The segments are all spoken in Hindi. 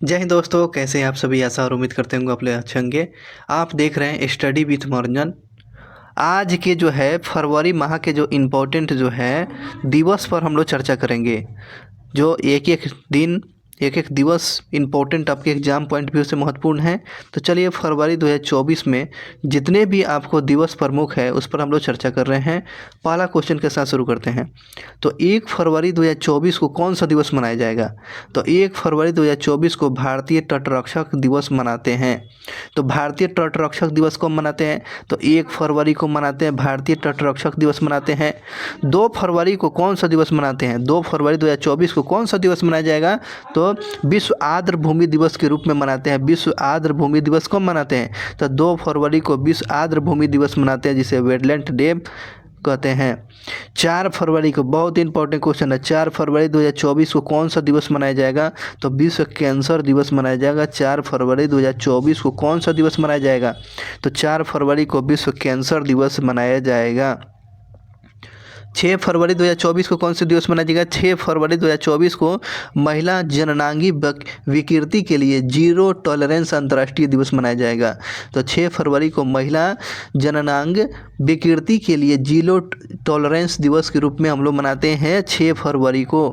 जय हिंद दोस्तों, कैसे हैं आप सभी। आशा और उम्मीद करते होंगे आप लोग अच्छे होंगे। आप देख रहे हैं स्टडी विथ मनोरंजन। आज के जो है फरवरी माह के जो इम्पोर्टेंट जो है दिवस पर हम लोग चर्चा करेंगे। जो एक एक दिन एक एक दिवस इम्पोर्टेंट आपके एग्जाम पॉइंट व्यू से महत्वपूर्ण है। तो चलिए फरवरी 2024 में जितने भी आपको दिवस प्रमुख है उस पर हम लोग चर्चा कर रहे हैं। पहला क्वेश्चन के साथ शुरू करते हैं। तो 1 फरवरी 2024 को कौन सा दिवस मनाया जाएगा? तो 1 फरवरी 2024 को भारतीय तटरक्षक दिवस मनाते हैं। तो भारतीय तटरक्षक दिवस कब मनाते हैं? तो 1 फरवरी को मनाते हैं, भारतीय तटरक्षक दिवस मनाते हैं। 2 फरवरी को कौन सा दिवस मनाते हैं? 2 फरवरी 2024 को कौन सा दिवस मनाया जाएगा? तो विश्व आर्द्र भूमि दिवस के रूप में मनाते हैं। विश्व आर्द्र भूमि दिवस कब मनाते हैं? तो 2 फरवरी को विश्व आर्द्र भूमि दिवस मनाते हैं, जिसे वेटलैंड डे कहते हैं। 4 फरवरी को बहुत इंपॉर्टेंट क्वेश्चन है। 4 फरवरी 2024 को कौन सा दिवस मनाया जाएगा? तो विश्व कैंसर दिवस मनाया जाएगा। 4 फरवरी 2024 को कौन सा दिवस मनाया जाएगा? तो 4 फरवरी को विश्व कैंसर दिवस मनाया जाएगा। 6 फरवरी 2024 को कौन सा दिवस मनाया जाएगा? 6 फरवरी 2024 को महिला जननांगी विकृति के लिए जीरो टॉलरेंस अंतर्राष्ट्रीय दिवस मनाया जाएगा। तो 6 फरवरी को महिला जननांग विकृति के लिए जीरो टॉलरेंस दिवस के रूप में हम लोग मनाते हैं 6 फरवरी को।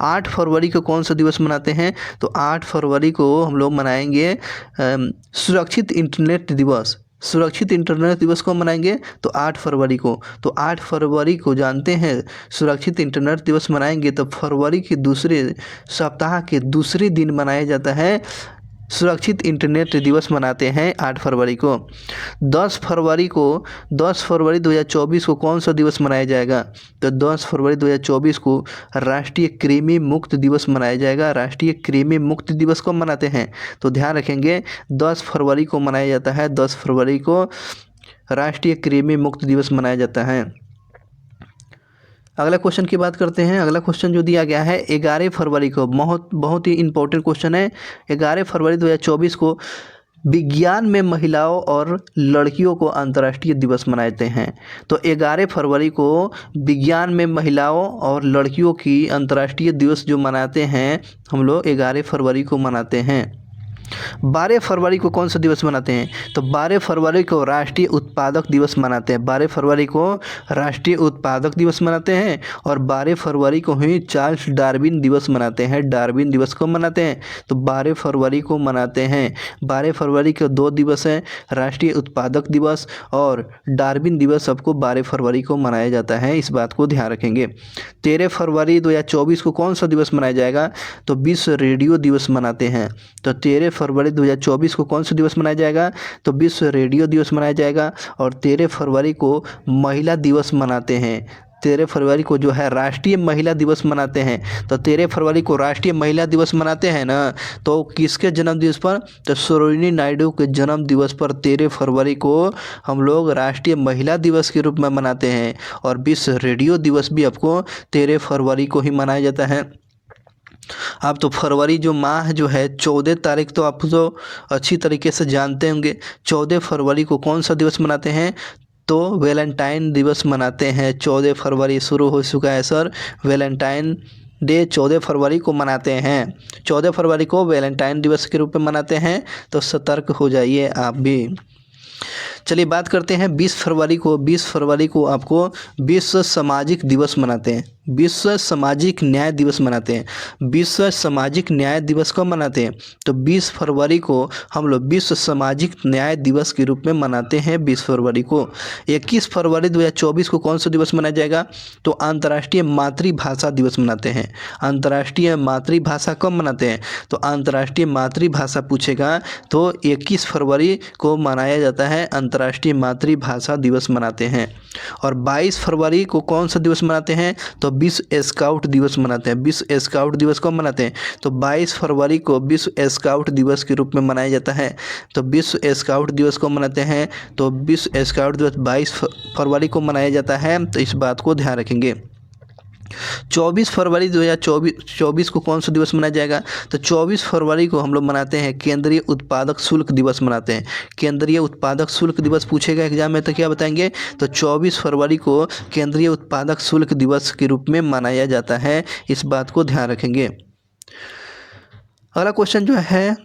8 फरवरी को कौन सा दिवस मनाते हैं? तो 8 फरवरी को हम लोग मनाएंगे सुरक्षित इंटरनेट दिवस। सुरक्षित इंटरनेट दिवस को मनाएंगे तो 8 फरवरी को। तो 8 फरवरी को जानते हैं सुरक्षित इंटरनेट दिवस मनाएंगे। तो फरवरी के दूसरे सप्ताह के दूसरे दिन मनाया जाता है सुरक्षित इंटरनेट दिवस मनाते हैं 8 फरवरी को। 10 फरवरी 2024 को कौन सा दिवस मनाया जाएगा? तो 10 फरवरी 2024 को राष्ट्रीय कृमि मुक्त दिवस मनाया जाएगा। राष्ट्रीय कृमि मुक्त दिवस को मनाते हैं, तो ध्यान रखेंगे 10 फरवरी को मनाया जाता है। 10 फरवरी को राष्ट्रीय कृमि मुक्त दिवस मनाया जाता है। अगला क्वेश्चन की बात करते हैं। अगला क्वेश्चन जो दिया गया है 11 फरवरी को, बहुत ही इंपॉर्टेंट क्वेश्चन है। 11 फरवरी 2024 को विज्ञान में महिलाओं और लड़कियों को अंतर्राष्ट्रीय दिवस मनाते हैं। तो 11 फरवरी को विज्ञान में महिलाओं और लड़कियों की अंतर्राष्ट्रीय दिवस जो मनाते हैं हम लोग 11 फरवरी को मनाते हैं। 12 फरवरी को कौन सा दिवस मनाते हैं? तो 12 फरवरी को राष्ट्रीय उत्पादक दिवस मनाते हैं। 12 फरवरी को राष्ट्रीय उत्पादक दिवस मनाते हैं। और 12 फरवरी को ही चार्ल्स डार्विन दिवस मनाते हैं। डार्विन दिवस को मनाते हैं, तो 12 फरवरी को मनाते हैं। 12 फरवरी के 2 दिवस हैं, राष्ट्रीय उत्पादक दिवस और डार्विन दिवस। सबको 12 फरवरी को मनाया जाता है, इस बात को ध्यान रखेंगे। 13 फरवरी 2024 को कौन सा दिवस मनाया जाएगा? तो विश्व रेडियो दिवस मनाते हैं। तो 13 फरवरी 2024 को कौन सा दिवस मनाया जाएगा? तो विश्व रेडियो दिवस मनाया जाएगा। और 13 फरवरी को महिला दिवस मनाते हैं। 13 फरवरी को जो है राष्ट्रीय महिला दिवस मनाते हैं। तो 13 फरवरी को राष्ट्रीय महिला दिवस मनाते हैं ना, तो किसके जन्म दिवस पर? तो सरोजिनी नायडू के जन्म दिवस पर 13 फरवरी को हम लोग राष्ट्रीय महिला दिवस के रूप में मनाते हैं। और विश्व रेडियो दिवस भी आपको 13 फरवरी को ही मनाया जाता है। अब तो फरवरी जो माह जो है 14 तारीख तो आप तो अच्छी तरीके से जानते होंगे। 14 फरवरी को कौन सा दिवस मनाते हैं? तो वैलेंटाइन दिवस मनाते हैं। 14 फरवरी शुरू हो चुका है सर, वैलेंटाइन डे 14 फरवरी को मनाते हैं। 14 फरवरी को वैलेंटाइन दिवस के रूप में मनाते हैं, तो सतर्क हो जाइए आप भी। चलिए बात करते हैं 20 फरवरी को। 20 फरवरी को आपको विश्व सामाजिक दिवस मनाते हैं। विश्व सामाजिक न्याय दिवस मनाते हैं। विश्व सामाजिक न्याय दिवस कब मनाते हैं? तो 20 फरवरी को हम लोग विश्व सामाजिक न्याय दिवस के रूप में मनाते हैं 20 फरवरी को। 21 फरवरी 2024 को कौन सा दिवस मनाया जाएगा? तो अंतर्राष्ट्रीय मातृभाषा दिवस मनाते हैं। अंतर्राष्ट्रीय मातृभाषा कब मनाते हैं? तो अंतर्राष्ट्रीय मातृभाषा पूछेगा तो 21 फरवरी को मनाया जाता है, अंतर्राष्ट्रीय मातृभाषा दिवस मनाते हैं। और 22 फरवरी को कौन सा दिवस मनाते हैं? तो विश्व स्काउट दिवस मनाते हैं। विश्व स्काउट दिवस कब मनाते हैं? तो 22 फरवरी को विश्व स्काउट दिवस के रूप में मनाया जाता है। तो विश्व स्काउट दिवस को मनाते हैं, तो विश्व स्काउट दिवस 22 फरवरी को मनाया जाता है, तो इस बात को ध्यान रखेंगे। 24 फरवरी 2024 को कौन सा दिवस मनाया जाएगा? तो 24 फरवरी को हम लोग मनाते हैं केंद्रीय उत्पादक शुल्क दिवस मनाते हैं। केंद्रीय उत्पादक शुल्क दिवस पूछेगा एग्जाम में, तो क्या बताएंगे? तो 24 फरवरी को केंद्रीय उत्पादक शुल्क दिवस के रूप में मनाया जाता है, इस बात को ध्यान रखेंगे। अगला क्वेश्चन जो है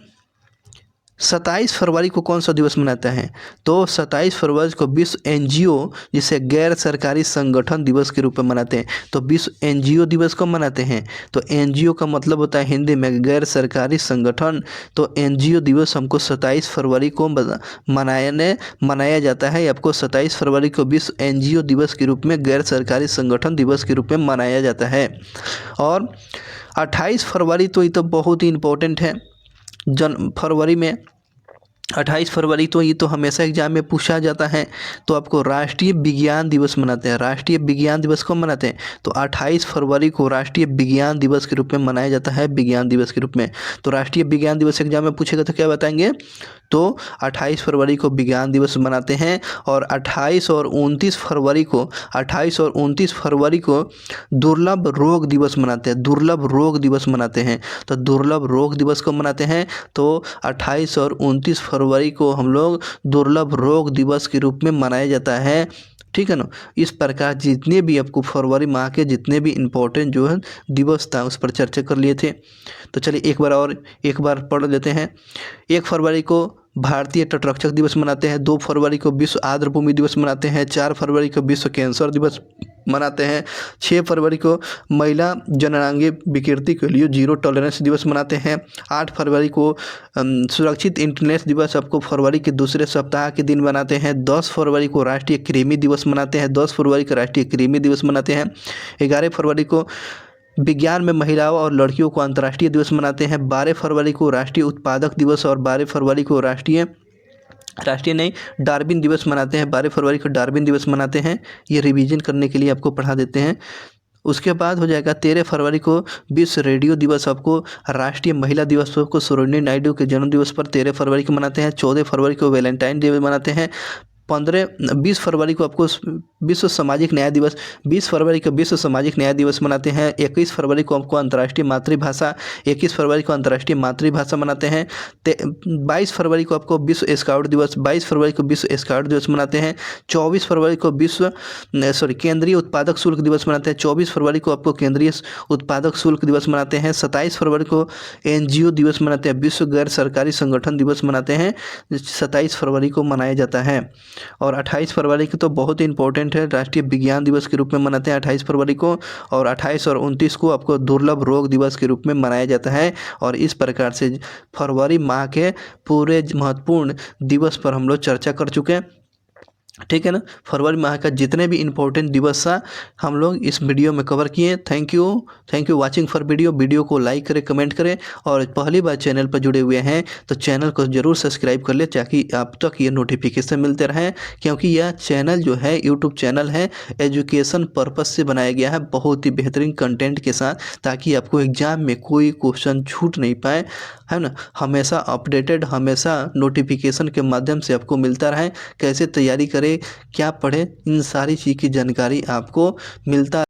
27 फरवरी को कौन सा दिवस मनाते हैं? तो 27 फरवरी को विश्व एनजीओ जिसे गैर सरकारी संगठन दिवस के रूप में मनाते हैं। तो विश्व एनजीओ दिवस को मनाते हैं। तो एनजीओ का मतलब होता है हिंदी में गैर सरकारी संगठन। तो एनजीओ दिवस हमको 27 फरवरी को मनाया जाता है। आपको 27 फरवरी को विश्व एनजीओ दिवस के रूप में गैर सरकारी संगठन दिवस के रूप में मनाया जाता है। और 28 फरवरी तो ये तो बहुत ही इम्पोर्टेंट है। फरवरी में 28 फरवरी तो ये तो हमेशा एग्जाम में पूछा जाता है। तो आपको राष्ट्रीय विज्ञान दिवस मनाते हैं। राष्ट्रीय विज्ञान दिवस को मनाते हैं। तो 28 फरवरी को राष्ट्रीय विज्ञान दिवस के रूप में मनाया जाता है, विज्ञान दिवस के रूप में। तो राष्ट्रीय विज्ञान दिवस एग्जाम में पूछेगा तो क्या बताएंगे? तो 28 फरवरी को विज्ञान दिवस मनाते हैं। और 28 और 29 फरवरी को दुर्लभ रोग दिवस मनाते हैं। दुर्लभ रोग दिवस मनाते हैं। तो दुर्लभ रोग दिवस को मनाते हैं। तो 28 और 29 फरवरी को हम लोग दुर्लभ रोग दिवस के रूप में मनाया जाता है। ठीक है ना। इस प्रकार जितने भी आपको फरवरी माह के जितने भी इम्पोर्टेंट जो है दिवस था उस पर चर्चा कर लिए थे। तो चलिए एक बार पढ़ लेते हैं। 1 फरवरी को भारतीय तटरक्षक दिवस मनाते हैं। 2 फरवरी को विश्व आर्द्रभूमि दिवस मनाते हैं। 4 फरवरी को विश्व कैंसर दिवस मनाते हैं। 6 फरवरी को महिला जननांगीय विकृति के लिए जीरो टॉलरेंस दिवस मनाते हैं। 8 फरवरी को सुरक्षित इंटरनेट दिवस आपको फरवरी के दूसरे सप्ताह के दिन मनाते हैं। 10 फरवरी को राष्ट्रीय कृमि दिवस मनाते हैं। 10 फरवरी को राष्ट्रीय कृमि दिवस मनाते हैं। 11 फरवरी को विज्ञान में महिलाओं और लड़कियों को अंतर्राष्ट्रीय दिवस मनाते हैं। 12 फरवरी को राष्ट्रीय उत्पादक दिवस और 12 फरवरी को राष्ट्रीय नहीं डार्विन दिवस मनाते हैं। 12 फरवरी को डार्विन दिवस मनाते हैं। ये रिवीजन करने के लिए आपको पढ़ा देते हैं। उसके बाद हो जाएगा 13 फरवरी को विश्व रेडियो दिवस। आपको राष्ट्रीय महिला दिवस को सरोजिनी नायडू के जन्म दिवस पर 13 फरवरी को मनाते हैं। 14 फरवरी को वैलेंटाइन डे मनाते हैं। 20 फरवरी को आपको विश्व सामाजिक न्याय दिवस 20 फरवरी को विश्व सामाजिक न्याय दिवस मनाते हैं। 21 फरवरी को आपको अंतर्राष्ट्रीय मातृभाषा 21 फरवरी को अंतर्राष्ट्रीय मातृभाषा मनाते हैं। 22 फरवरी को आपको विश्व स्काउट दिवस 22 फरवरी को विश्व स्काउट दिवस मनाते हैं। 24 फरवरी को केंद्रीय उत्पादक शुल्क दिवस मनाते हैं। 24 फरवरी को आपको केंद्रीय उत्पादक शुल्क दिवस मनाते हैं। 27 फरवरी को एनजीओ दिवस मनाते हैं। विश्व गैर सरकारी संगठन दिवस मनाते हैं। 27 फरवरी को मनाया जाता है। और 28 फरवरी की तो बहुत ही इंपॉर्टेंट है, राष्ट्रीय विज्ञान दिवस के रूप में मनाते हैं 28 फरवरी को। और 28 और 29 को आपको दुर्लभ रोग दिवस के रूप में मनाया जाता है। और इस प्रकार से फरवरी माह के पूरे महत्वपूर्ण दिवस पर हम लोग चर्चा कर चुके हैं। ठीक है ना। फरवरी माह का जितने भी इम्पोर्टेंट दिवस था हम लोग इस वीडियो में कवर किए। Thank you watching for video को लाइक करें, कमेंट करें। और पहली बार चैनल पर जुड़े हुए हैं तो चैनल को ज़रूर सब्सक्राइब कर ले ताकि आप तक ये नोटिफिकेशन मिलते रहें। क्योंकि यह चैनल जो है यूट्यूब चैनल है, एजुकेशन पर्पज़ से बनाया गया है, बहुत ही बेहतरीन कंटेंट के साथ, ताकि आपको एग्ज़ाम में कोई क्वेश्चन छूट नहीं पाए, है ना। हमेशा अपडेटेड, हमेशा नोटिफिकेशन के माध्यम से आपको मिलता रहे। कैसे तैयारी करें, क्या पढ़ें, इन सारी चीज़ की जानकारी आपको मिलता